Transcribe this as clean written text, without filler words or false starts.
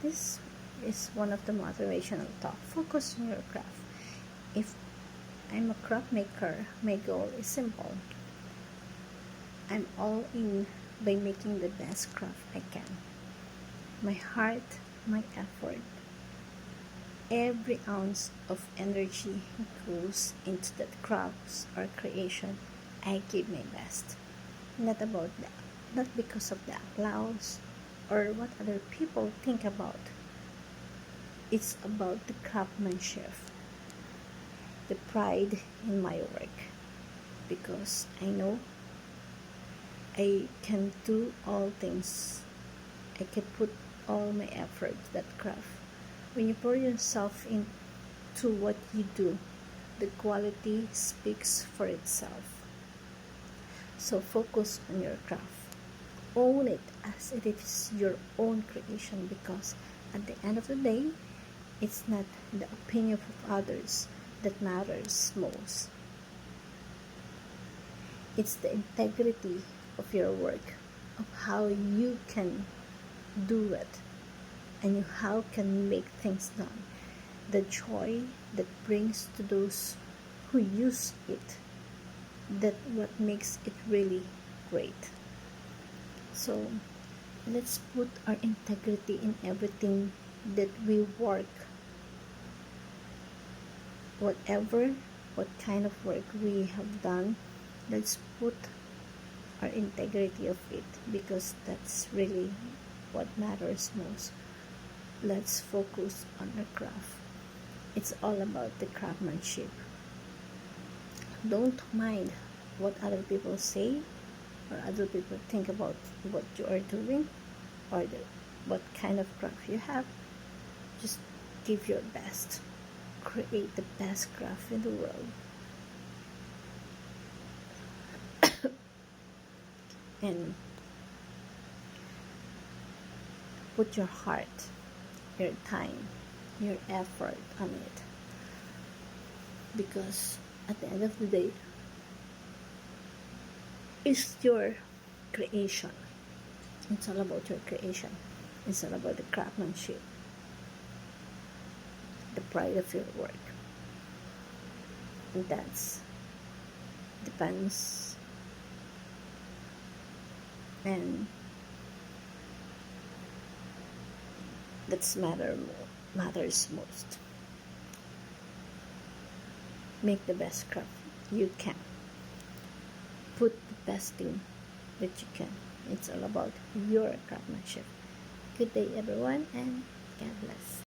This is one of the motivational talk. Focus on your craft. If I'm a craft maker, my goal is simple. I'm all in by making the best craft I can. My heart, my effort, every ounce of energy goes into that craft or creation. I give my best. Not because of the applause or what other people think about. It's about the craftsmanship, the pride in my work, because I know I can do all things. I can put all my effort to that craft. When you pour yourself into what you do, the quality speaks for itself. So focus on your craft. Own it as it is your own creation, because at the end of the day, it's not the opinion of others that matters most. It's the integrity of your work, of how you can do it, and how can make things done. The joy that brings to those who use it, that what makes it really great. So let's put our integrity in everything that we work. What kind of work we have done, let's put our integrity of it, because that's really what matters most. Let's focus on our craft. It's all about the craftsmanship. Don't mind what other people say or other people think about what you are doing or what kind of craft you have. Just give your best. Create the best craft in the world. And put your heart, your time, your effort on it, because at the end of the day, it's your creation. It's all about your creation. It's all about the craftsmanship, the pride of your work. And that's depends, and that's matters most. Make the best craft you can. Put the best thing that you can. It's all about your craftsmanship. Good day, everyone, and